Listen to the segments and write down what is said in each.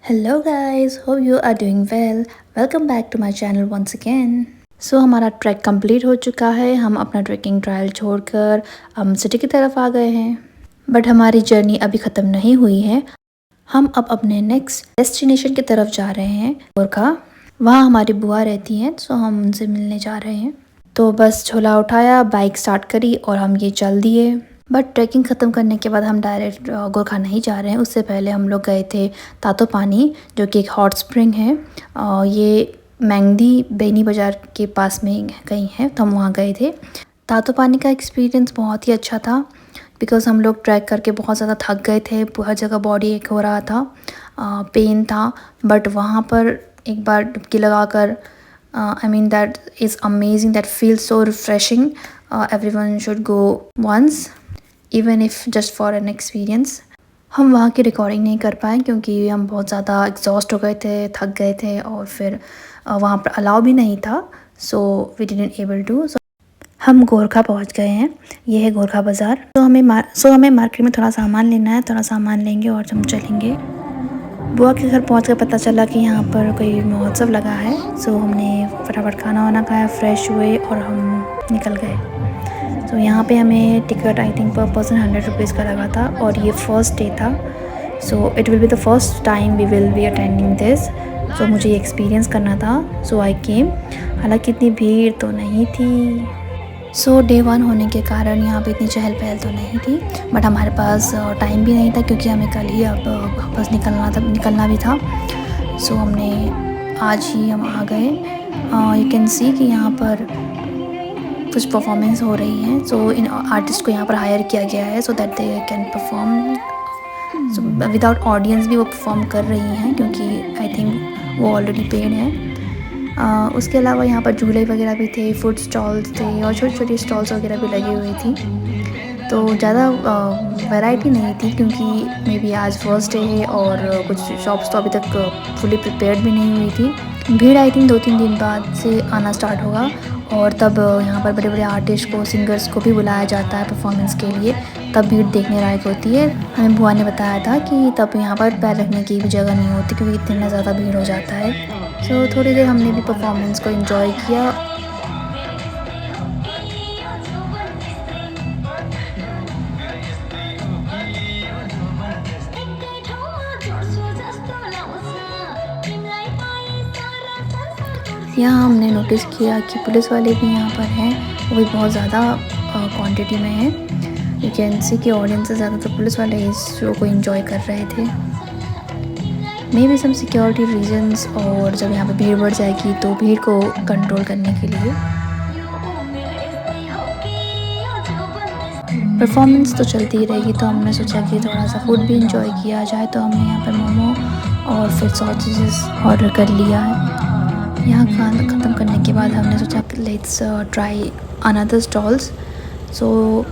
Hello guys, hope you are doing well. Welcome back to my channel once again. So हमारा track complete हो चुका है। हम अपना ट्रैकिंग ट्रायल छोड़कर हम सिटी की तरफ आ गए हैं। बट हमारी जर्नी अभी ख़त्म नहीं हुई है। हम अब अपने नेक्स्ट डेस्टिनेशन की तरफ जा रहे हैं गोरखा। वहाँ हमारी बुआ रहती हैं, सो हम उनसे मिलने जा रहे हैं। तो बस झोला उठाया, बाइक स्टार्ट करी और हम ये चल दिए। बट ट्रैकिंग ख़त्म करने के बाद हम डायरेक्ट गोरखा नहीं जा रहे हैं। उससे पहले हम लोग गए थे तातो पानी, जो कि एक हॉट स्प्रिंग है। ये मैंगदी बेनी बाज़ार के पास में कहीं है, तो हम वहाँ गए थे। तातो पानी का एक्सपीरियंस बहुत ही अच्छा था बिकॉज़ हम लोग ट्रैक करके बहुत ज़्यादा थक गए थे। हर जगह बॉडी एक हो रहा था, पेन था। बट वहाँ पर एक बार डुबकी लगाकर I mean that is amazing, that feels so refreshing. Everyone should go once, even if just for an experience. हम वहाँ की रिकॉर्डिंग नहीं कर पाए क्योंकि हम बहुत ज़्यादा एग्जॉस्ट हो गए थे, थक गए थे और फिर वहाँ पर अलाउ भी नहीं था, so we didn't able to. हम गोरखा पहुँच गए हैं। ये है गोरखा बाज़ार। तो हमें मार्केट में थोड़ा सामान लेना है, थोड़ा सामान लेंगे और हम चलेंगे। बुआ के घर पहुंचकर पता चला कि यहाँ पर कोई महोत्सव लगा है, सो हमने फटाफट खाना वाना खाया, फ्रेश हुए और हम निकल गए। तो यहाँ पे हमें टिकट आई थिंक पर पर्सन 100 रुपीज़ का लगा था और ये फर्स्ट डे था। So it will be the first time we will be attending this. So मुझे ये एक्सपीरियंस करना था, सो आई केम। हालांकि इतनी भीड़ तो नहीं थी। सो डे 1 होने के कारण यहाँ पे इतनी चहल पहल तो नहीं थी। बट हमारे पास टाइम भी नहीं था क्योंकि हमें कल ही अब वापस निकलना भी था। सो हमने आज ही हम आ गए। यू कैन सी कि यहाँ पर कुछ परफॉर्मेंस हो रही हैं। सो इन आर्टिस्ट को यहाँ पर हायर किया गया है so that they can perform. So without audience भी वो परफॉर्म कर रही हैं क्योंकि आई थिंक वो ऑलरेडी पेड हैं। उसके अलावा यहाँ पर झूले वगैरह भी थे, फूड स्टॉल्स थे और छोटी छोटी स्टॉल्स वगैरह भी लगी हुई थी। तो ज़्यादा वैरायटी नहीं थी क्योंकि मे बी आज फर्स्ट डे है और कुछ शॉप्स तो अभी तक फुली प्रिपेयर्ड भी नहीं हुई थी। भीड़ आई थिंक 2-3 दिन बाद से आना स्टार्ट होगा और तब यहाँ पर बड़े बड़े आर्टिस्ट को, सिंगर्स को भी बुलाया जाता है परफॉर्मेंस के लिए। तब भीड़ देखने लायक होती है। हमें बुआ ने बताया था कि तब यहाँ पर पैर रखने की भी जगह नहीं होती क्योंकि इतना ज़्यादा भीड़ हो जाता है। सो थोड़ी देर हमने भी परफॉर्मेंस को एंजॉय किया। यहाँ हमने नोटिस किया कि पुलिस वाले भी यहाँ पर हैं, वो भी बहुत ज़्यादा क्वांटिटी में हैं। यू कैन सी कि ऑडियंस से ज़्यादातर पुलिस वाले इस शो को एंजॉय कर रहे थे। Maybe some security reasons, और जब यहाँ पे भीड़ बढ़ जाएगी तो भीड़ को कंट्रोल करने के लिए। परफॉर्मेंस तो चलती ही रहेगी तो हमने सोचा कि थोड़ा सा फूड भी इंजॉय किया जाए। तो हमने यहाँ पर मोमो और फिर सॉसेजेस ऑर्डर कर लिया है। यहाँ खाना ख़त्म करने के बाद हमने सोचा लेट्स ट्राई अनदर स्टॉल्स। सो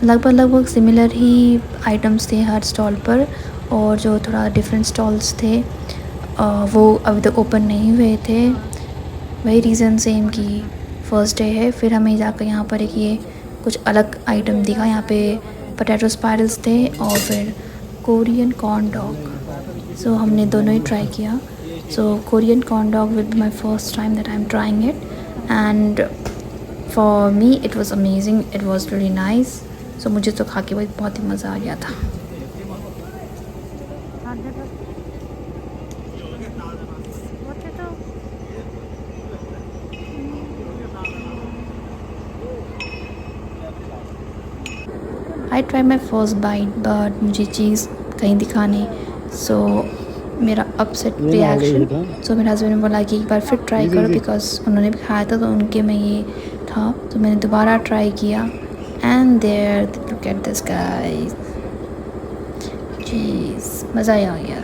लगभग सिमिलर ही आइटम्स थे हर स्टॉल पर, और जो थोड़ा डिफरेंट स्टॉल्स थे वो अभी तक ओपन नहीं हुए थे। वही रीज़न सेम कि फ़र्स्ट डे है। फिर हमें जाकर यहाँ पर एक ये कुछ अलग आइटम दिखा। यहाँ पे पोटैटो स्पाइरल्स थे और फिर कोरियन कॉर्न डॉग। सो हमने दोनों ही ट्राई किया। So Korean corn dog will be my first time that I am trying it, and for me it was amazing, it was really nice. So मुझे तो खा के बहुत ही मज़ा आ गया था। I try my first bite but मुझे चीज़ कहीं दिखा नहीं। सो मेरा अपसेट रिएक्शन। सो मेरे हस्बैंड ने बोला कि एक बार फिर ट्राई करो बिकॉज उन्होंने भी खाया था तो उनके में ये था। तो मैंने दोबारा ट्राई किया and there look at this guys, cheese मज़ा ही आ गया।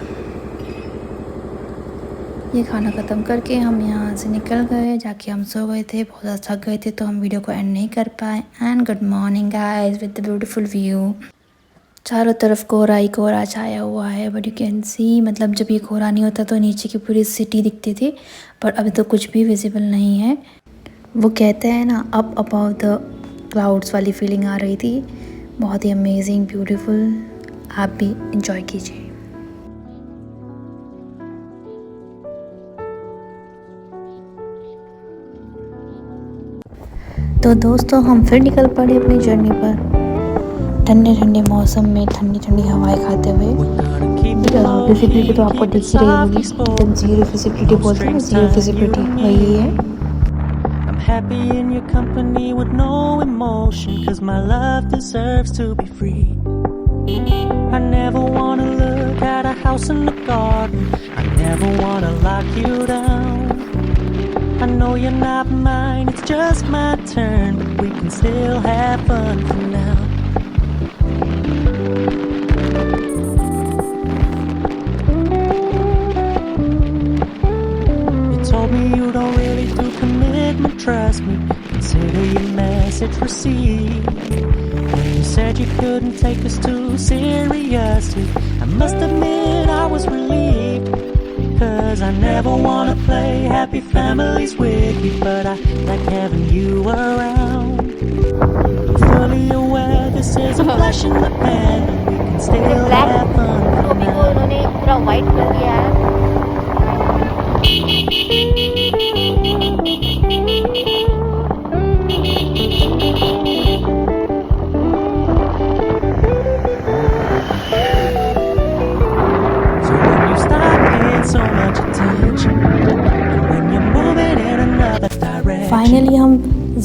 ये खाना ख़त्म करके हम यहाँ से निकल गए। जाके हम सो गए थे, बहुत ज़्यादा थक गए थे तो हम वीडियो को एंड नहीं कर पाए। And good morning guys with the beautiful view. चारों तरफ कोहरा ही कोहरा छाया हुआ है, बट यू कैन सी, मतलब जब ये कोहरा नहीं होता तो नीचे की पूरी सिटी दिखती थी, पर अभी तो कुछ भी विजिबल नहीं है। वो कहते हैं ना, अप अबव द क्लाउड्स वाली फीलिंग आ रही थी। बहुत ही अमेजिंग, ब्यूटीफुल। आप भी इंजॉय कीजिए। तो दोस्तों हम फिर निकल पड़े अपनी जर्नी पर ठंडे ठंडे मौसम में ठंडी ठंडी हवाएं खाते हुए। विजिबिलिटी तो आपको दिख ही रही होगी, एकदम जीरो विजिबिलिटी बोलते हैं ना, जीरो विजिबिलिटी वही है। Happy in your company with no emotion, 'cause my love deserves to be free. I never wanna look at a house in the garden, I never wanna lock you down. I know you're not mine, it's just my turn, but we can still have fun for now. You told me you don't really do commitment, trust me, consider your message received. When you said you couldn't take us too seriously, I must admit I was relieved, 'cause I never wanna play happy families with you, but I like having you around. I'm fully aware this is a flash in the pan, but we can still have fun for now. उन्होंने पूरा white कर दिया है। So when you stop paying so much attention, and when you're moving in another direction, finally हम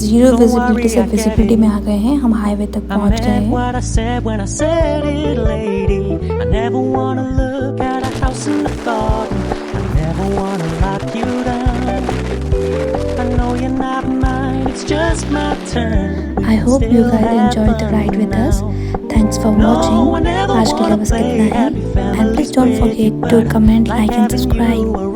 zero visibility से visibility में आ गए हैं, हम हाईवे तक I पहुंच गए meant हैं। what I said when I said it, lady. I never wanna look at a house in the garden, I never wanna lock you down. I know you're not mine, it's just my turn. I hope you guys enjoyed the ride with us. Thanks for watching. आज के लिए बस इतना ही, and please don't forget to comment, like and subscribe.